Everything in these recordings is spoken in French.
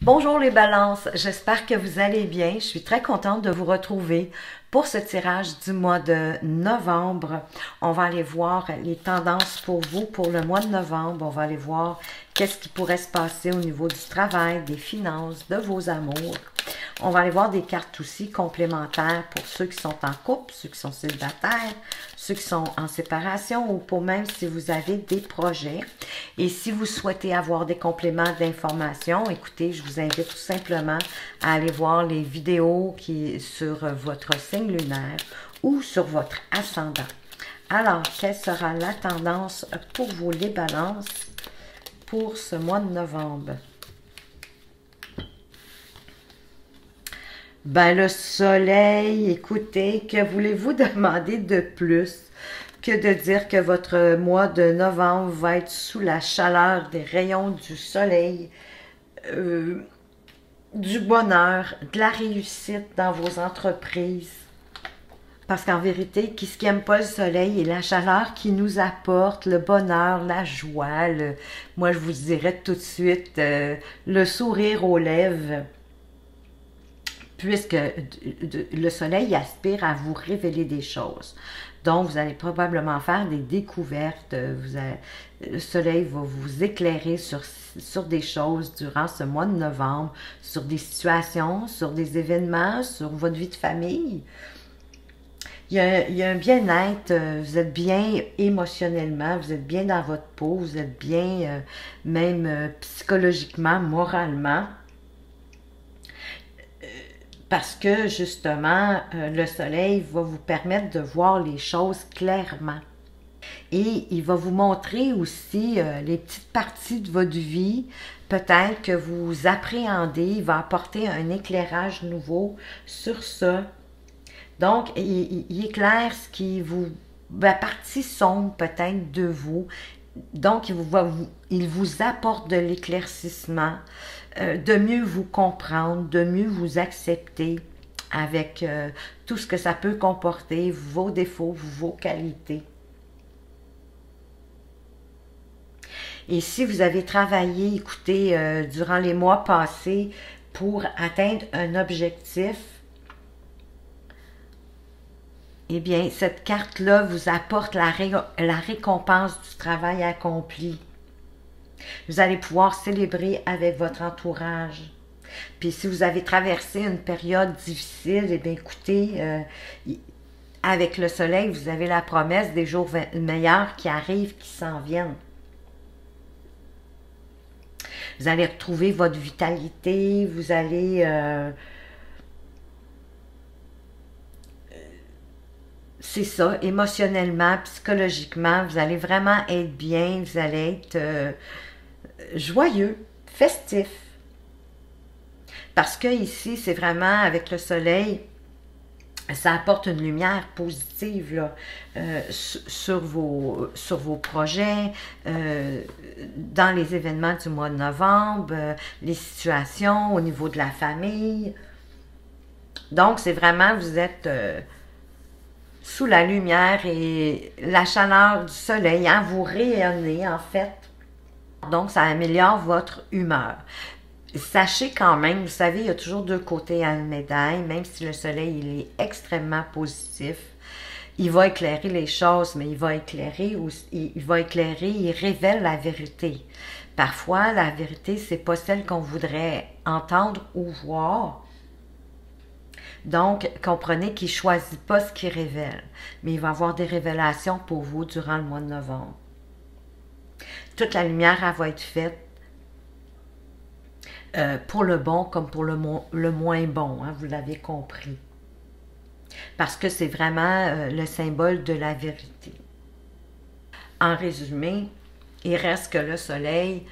Bonjour les balances, j'espère que vous allez bien. Je suis très contente de vous retrouver pour ce tirage du mois de novembre. On va aller voir les tendances pour vous pour le mois de novembre. On va aller voir qu'est-ce qui pourrait se passer au niveau du travail, des finances, de vos amours. On va aller voir des cartes aussi complémentaires pour ceux qui sont en couple, ceux qui sont célibataires, ceux qui sont en séparation ou pour même si vous avez des projets. Et si vous souhaitez avoir des compléments d'information, écoutez, je vous invite tout simplement à aller voir les vidéos qui sur votre signe lunaire ou sur votre ascendant. Alors, quelle sera la tendance pour vous les balances pour ce mois de novembre? Ben, le soleil, écoutez, que voulez-vous demander de plus que de dire que votre mois de novembre va être sous la chaleur des rayons du soleil, du bonheur, de la réussite dans vos entreprises. Parce qu'en vérité, qui n'aime pas le soleil et la chaleur qui nous apporte, le bonheur, la joie, moi je vous dirais tout de suite, le sourire aux lèvres, puisque le soleil aspire à vous révéler des choses. Donc, vous allez probablement faire des découvertes. Le soleil va vous éclairer sur des choses durant ce mois de novembre, sur des situations, sur des événements, sur votre vie de famille. Il y a un bien-être, vous êtes bien émotionnellement, vous êtes bien dans votre peau, vous êtes bien même psychologiquement, moralement. Parce que, justement, le soleil va vous permettre de voir les choses clairement. Et il va vous montrer aussi les petites parties de votre vie, peut-être que vous appréhendez, il va apporter un éclairage nouveau sur ça. Donc, il éclaire ce qui vous... la partie sombre peut-être de vous. Donc, il vous apporte de l'éclaircissement, de mieux vous comprendre, de mieux vous accepter avec tout ce que ça peut comporter, vos défauts, vos qualités. Et si vous avez travaillé, écoutez, durant les mois passés pour atteindre un objectif, eh bien, cette carte-là vous apporte la récompense du travail accompli. Vous allez pouvoir célébrer avec votre entourage. Puis si vous avez traversé une période difficile, eh bien, écoutez, avec le soleil, vous avez la promesse des jours meilleurs qui arrivent, qui s'en viennent. Vous allez retrouver votre vitalité, vous allez... c'est ça, émotionnellement, psychologiquement, vous allez vraiment être bien, vous allez être joyeux, festif. Parce que ici, c'est vraiment avec le soleil, ça apporte une lumière positive là, sur vos projets, dans les événements du mois de novembre, les situations au niveau de la famille. Donc, c'est vraiment, vous êtes... sous la lumière et la chaleur du soleil, hein, vous rayonnez en fait. Donc, ça améliore votre humeur. Sachez quand même, vous savez, il y a toujours deux côtés à une médaille, même si le soleil il est extrêmement positif. Il va éclairer les choses, mais il va éclairer, il révèle la vérité. Parfois, la vérité, c'est pas celle qu'on voudrait entendre ou voir. Donc, comprenez qu'il ne choisit pas ce qu'il révèle, mais il va avoir des révélations pour vous durant le mois de novembre. Toute la lumière, elle va être faite pour le bon comme pour le moins bon, hein, vous l'avez compris. Parce que c'est vraiment le symbole de la vérité. En résumé, il reste que le soleil,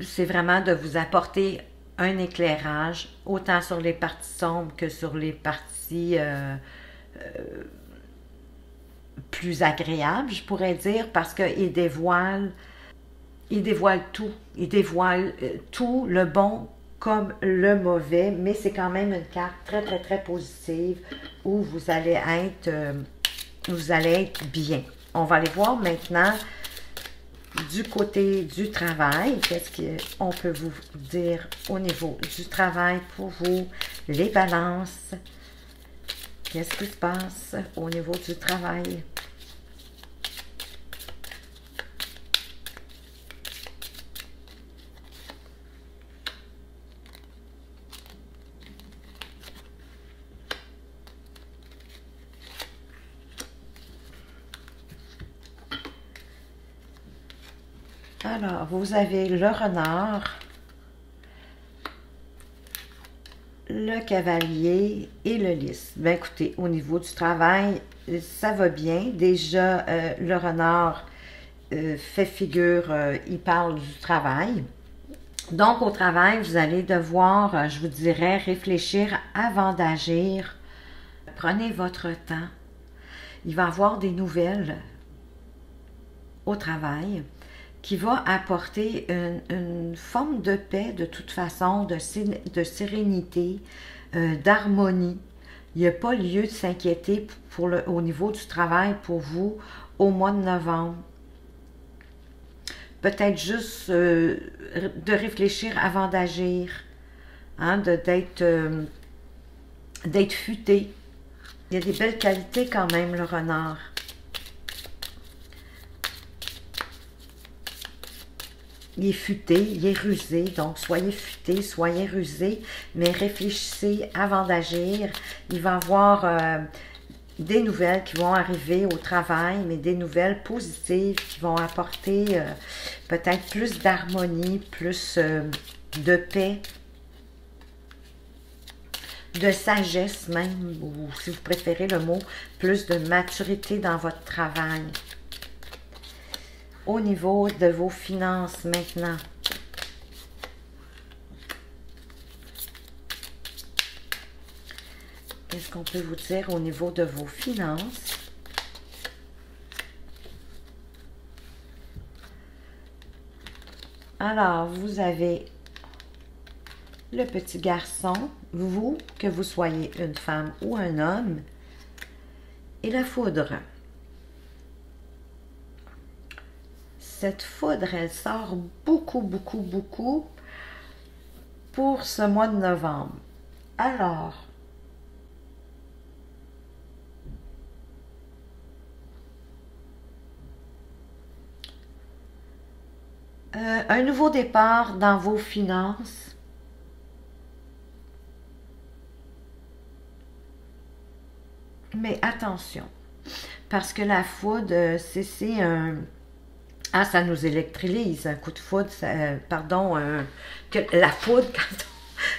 c'est vraiment de vous apporter un éclairage, autant sur les parties sombres que sur les parties plus agréables, je pourrais dire, parce qu'il dévoile tout. Il dévoile tout, le bon comme le mauvais, mais c'est quand même une carte très, très, très positive où vous allez être bien. On va aller voir maintenant Du côté du travail, qu'est-ce qu'on peut vous dire au niveau du travail pour vous? Les balances. Qu'est-ce qui se passe au niveau du travail? Alors, vous avez le renard, le cavalier et le lys. Bien, écoutez, au niveau du travail, ça va bien. Déjà, le renard fait figure, il parle du travail. Donc, au travail, vous allez devoir, je vous dirais, réfléchir avant d'agir. Prenez votre temps. Il va y avoir des nouvelles au travail qui va apporter une forme de paix, de toute façon, de sérénité, d'harmonie. Il n'y a pas lieu de s'inquiéter au niveau du travail pour vous au mois de novembre. Peut-être juste de réfléchir avant d'agir, hein, d'être futé. Il y a des belles qualités quand même, le renard. Il est futé, il est rusé, donc soyez futé, soyez rusé, mais réfléchissez avant d'agir. Il va y avoir des nouvelles qui vont arriver au travail, mais des nouvelles positives qui vont apporter peut-être plus d'harmonie, plus de paix, de sagesse même, ou si vous préférez le mot, plus de maturité dans votre travail. Au niveau de vos finances maintenant. Qu'est-ce qu'on peut vous dire au niveau de vos finances? Alors, vous avez le petit garçon, vous, que vous soyez une femme ou un homme, et la foudre. Cette foudre, elle sort beaucoup, beaucoup, beaucoup pour ce mois de novembre. Alors, un nouveau départ dans vos finances. Mais attention, parce que la foudre, c'est un... Ah, ça nous électrise, un coup de foudre, pardon, la foudre,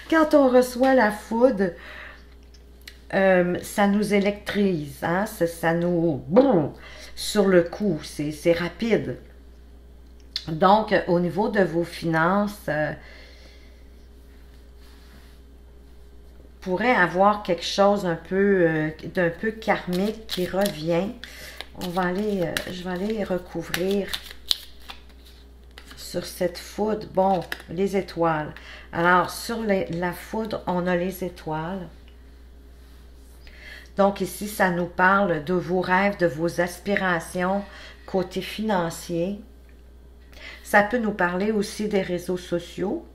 quand on reçoit la foudre, ça nous électrise, hein, ça nous... Boum, sur le coup, c'est rapide. Donc, au niveau de vos finances, pourrait avoir quelque chose d'un peu karmique qui revient. On va aller, je vais aller recouvrir sur cette foudre. Bon, les étoiles. Alors, sur la foudre, on a les étoiles. Donc, ici, ça nous parle de vos rêves, de vos aspirations côté financier. Ça peut nous parler aussi des réseaux sociaux.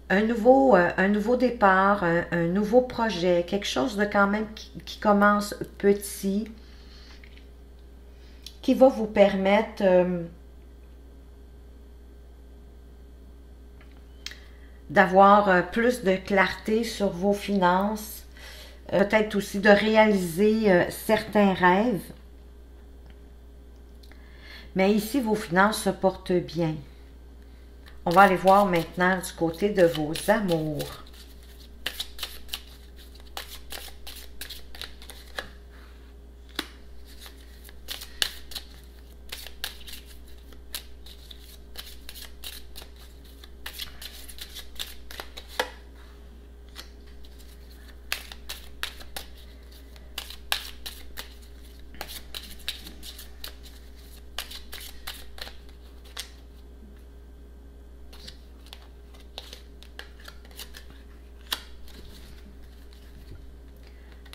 Un nouveau départ, un nouveau projet, quelque chose de quand même qui commence petit, qui va vous permettre d'avoir plus de clarté sur vos finances, peut-être aussi de réaliser certains rêves. Mais ici, vos finances se portent bien. On va aller voir maintenant du côté de vos amours.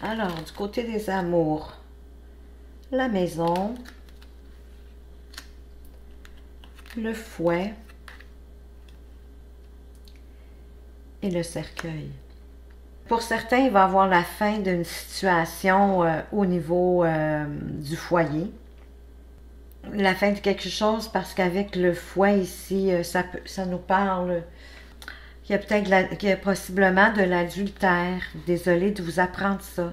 Alors, du côté des amours, la maison, le fouet et le cercueil. Pour certains, il va y avoir la fin d'une situation au niveau du foyer. La fin de quelque chose parce qu'avec le fouet ici, ça nous parle qu'il y a possiblement de l'adultère. Désolée de vous apprendre ça.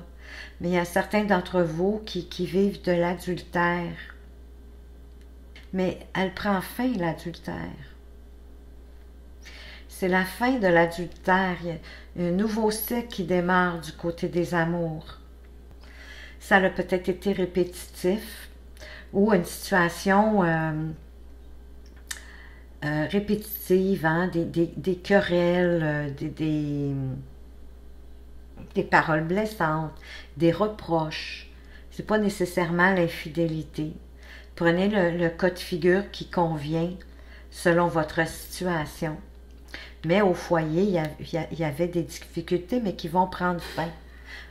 Mais il y a certains d'entre vous qui vivent de l'adultère. Mais elle prend fin, l'adultère. C'est la fin de l'adultère. Il y a un nouveau cycle qui démarre du côté des amours. Ça a peut-être été répétitif ou une situation répétitive, hein, des querelles, des paroles blessantes, des reproches. Ce n'est pas nécessairement l'infidélité. Prenez le cas de figure qui convient selon votre situation. Mais au foyer, il y avait des difficultés, mais qui vont prendre fin.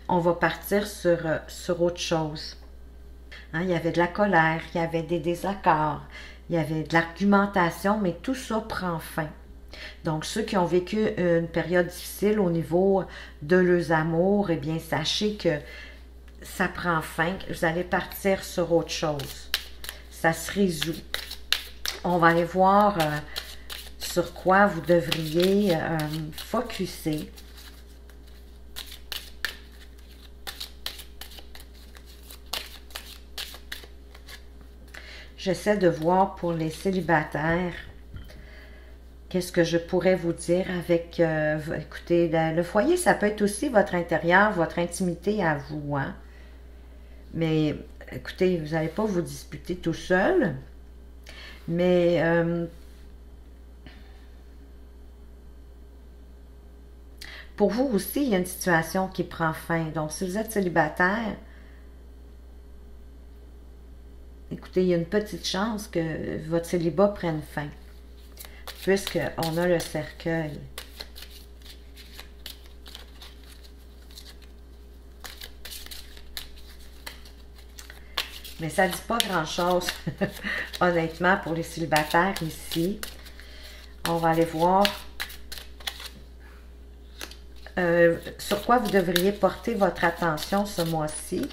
On va partir sur autre chose. Hein, il y avait de la colère, il y avait des désaccords, il y avait de l'argumentation, mais tout ça prend fin. Donc, ceux qui ont vécu une période difficile au niveau de leurs amours, eh bien, sachez que ça prend fin, vous allez partir sur autre chose. Ça se résout. On va aller voir sur quoi vous devriez focusser. J'essaie de voir pour les célibataires, qu'est-ce que je pourrais vous dire avec, écoutez, le foyer, ça peut être aussi votre intérieur, votre intimité à vous, hein? Mais, écoutez, vous n'allez pas vous disputer tout seul, mais pour vous aussi, il y a une situation qui prend fin. Donc, si vous êtes célibataire, écoutez, il y a une petite chance que votre célibat prenne fin, puisqu'on a le cercueil. Mais ça ne dit pas grand-chose, honnêtement, pour les célibataires ici. On va aller voir sur quoi vous devriez porter votre attention ce mois-ci.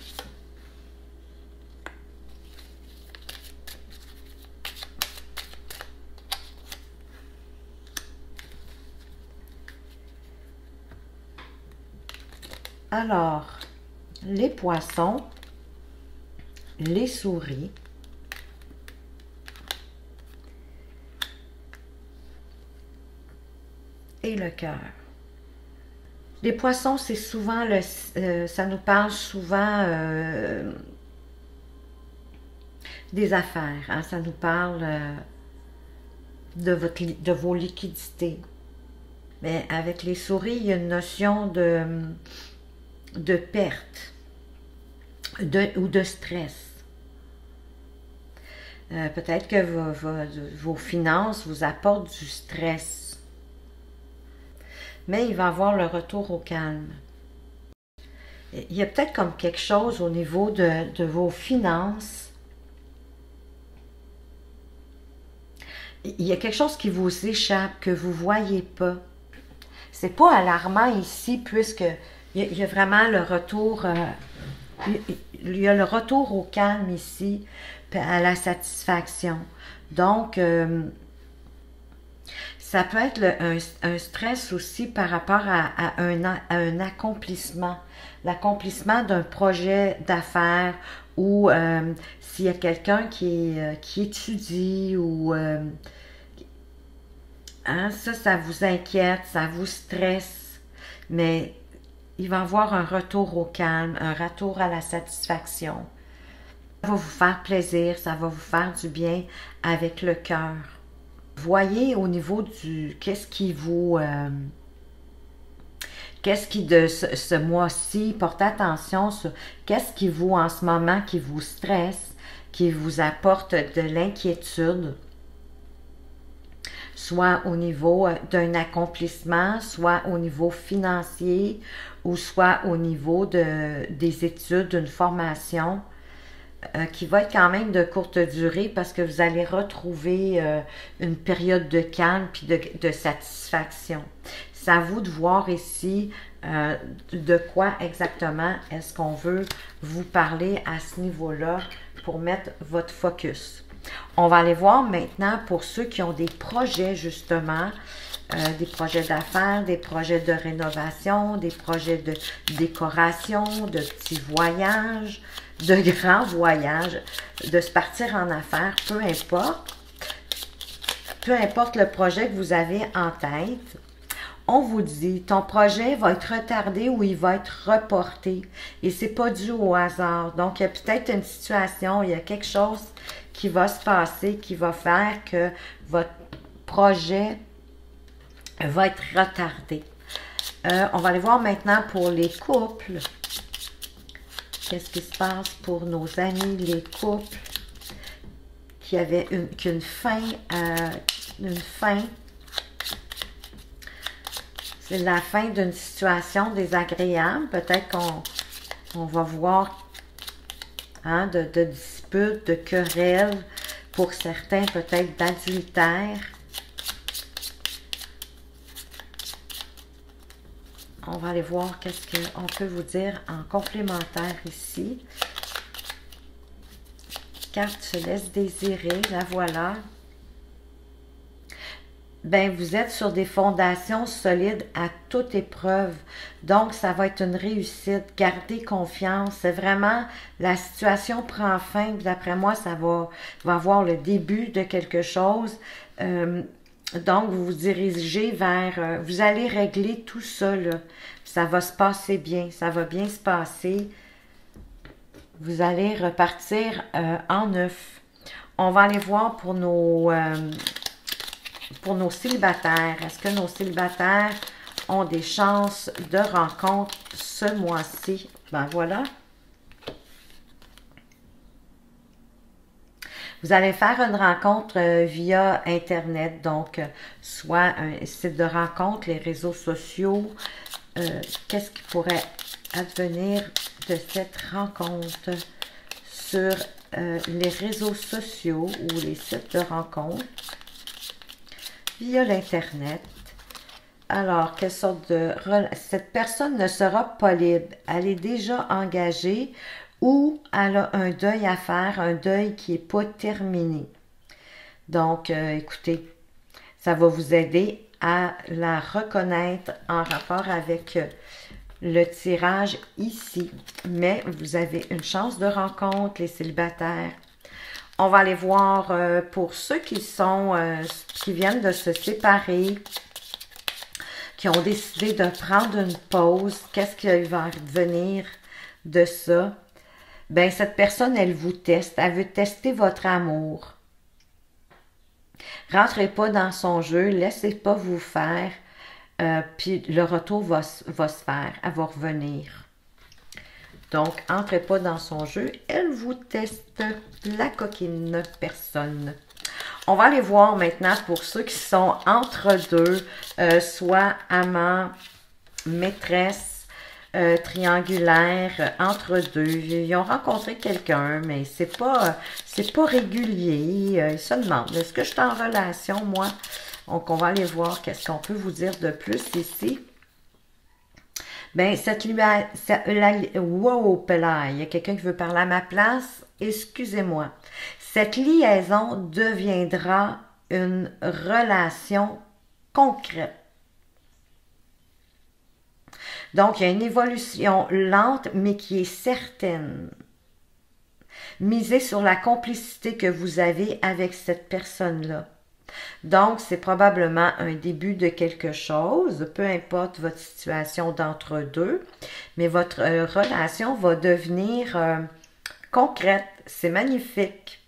Alors, les poissons, les souris, et le cœur. Les poissons, c'est souvent, ça nous parle souvent des affaires, hein? Ça nous parle de vos liquidités. Mais avec les souris, il y a une notion de perte ou de stress. Peut-être que vos finances vous apportent du stress. Mais il va y avoir le retour au calme. Il y a peut-être comme quelque chose au niveau de vos finances. Il y a quelque chose qui vous échappe, que vous ne voyez pas. C'est pas alarmant ici, puisque il y a vraiment le retour, il y a le retour au calme ici, à la satisfaction. Donc, ça peut être un stress aussi par rapport à un accomplissement. L'accomplissement d'un projet d'affaires ou s'il y a quelqu'un qui étudie ou... hein, ça vous inquiète, ça vous stresse, mais il va y avoir un retour au calme, un retour à la satisfaction. Ça va vous faire plaisir, ça va vous faire du bien avec le cœur. Voyez au niveau du qu'est-ce qui vous qu'est-ce qui de ce mois-ci, portez attention sur qu'est-ce qui vous en ce moment qui vous stresse, qui vous apporte de l'inquiétude, soit au niveau d'un accomplissement, soit au niveau financier ou soit au niveau des études, d'une formation. qui va être quand même de courte durée parce que vous allez retrouver une période de calme puis de satisfaction. C'est à vous de voir ici de quoi exactement est-ce qu'on veut vous parler à ce niveau-là pour mettre votre focus. On va aller voir maintenant pour ceux qui ont des projets justement, des projets d'affaires, des projets de rénovation, des projets de décoration, de petits voyages, de grands voyages, de se partir en affaires, peu importe le projet que vous avez en tête. On vous dit, ton projet va être retardé ou il va être reporté. Et c'est pas dû au hasard. Donc, il y a peut-être une situation, il y a quelque chose qui va se passer, qui va faire que votre projet va être retardé. On va aller voir maintenant pour les couples. Qu'est-ce qui se passe pour nos amis, les couples, qui avaient une fin. C'est la fin d'une situation désagréable. Peut-être qu'on va voir de disputes, de querelles, pour certains peut-être d'adultère. On va aller voir qu'est-ce qu'on peut vous dire en complémentaire ici. Carte se laisse désirer, la voilà. Ben, vous êtes sur des fondations solides à toute épreuve. Donc, ça va être une réussite. Gardez confiance. C'est vraiment, la situation prend fin. D'après moi, ça va avoir le début de quelque chose. Donc, vous vous dirigez vers... vous allez régler tout ça, là. Ça va se passer bien. Ça va bien se passer. Vous allez repartir en neuf. On va aller voir pour nos célibataires. Est-ce que nos célibataires ont des chances de rencontre ce mois-ci? Ben voilà. Vous allez faire une rencontre via Internet, donc soit un site de rencontre, les réseaux sociaux. Qu'est-ce qui pourrait advenir de cette rencontre sur les réseaux sociaux ou les sites de rencontre via l'Internet? Alors, quelle sorte de... Cette personne ne sera pas libre. Elle est déjà engagée ou elle a un deuil à faire, un deuil qui n'est pas terminé. Donc, écoutez, ça va vous aider à la reconnaître en rapport avec le tirage ici. Mais vous avez une chance de rencontre, les célibataires. On va aller voir pour ceux qui viennent de se séparer, qui ont décidé de prendre une pause. Qu'est-ce qui va advenir de ça? Ben, cette personne, elle vous teste. Elle veut tester votre amour. Rentrez pas dans son jeu. Laissez pas vous faire. Puis le retour va se faire. Elle va revenir. Donc, entrez pas dans son jeu. Elle vous teste, la coquine personne. On va aller voir maintenant pour ceux qui sont entre deux, soit amant, maîtresse, triangulaire, entre deux. Ils ont rencontré quelqu'un, mais c'est pas régulier. Ils se demandent, est-ce que je suis en relation, moi? Donc, on va aller voir qu'est-ce qu'on peut vous dire de plus ici. Ben, wow, Pelay, il y a quelqu'un qui veut parler à ma place. Excusez-moi. Cette liaison deviendra une relation concrète. Donc, il y a une évolution lente, mais qui est certaine. Misez sur la complicité que vous avez avec cette personne-là. Donc, c'est probablement un début de quelque chose, peu importe votre situation d'entre-deux, mais votre relation va devenir concrète. C'est magnifique.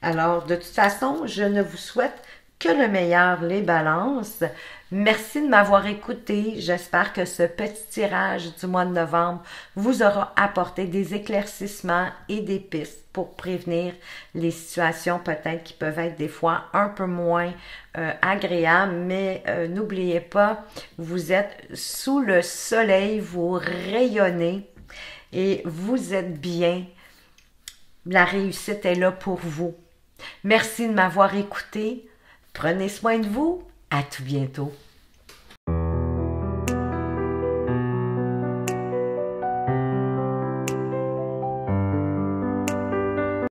Alors, de toute façon, je ne vous souhaite que le meilleur, les balances. Merci de m'avoir écouté. J'espère que ce petit tirage du mois de novembre vous aura apporté des éclaircissements et des pistes pour prévenir les situations peut-être qui peuvent être des fois un peu moins agréables. Mais n'oubliez pas, vous êtes sous le soleil, vous rayonnez et vous êtes bien. La réussite est là pour vous. Merci de m'avoir écouté. Prenez soin de vous. À tout bientôt.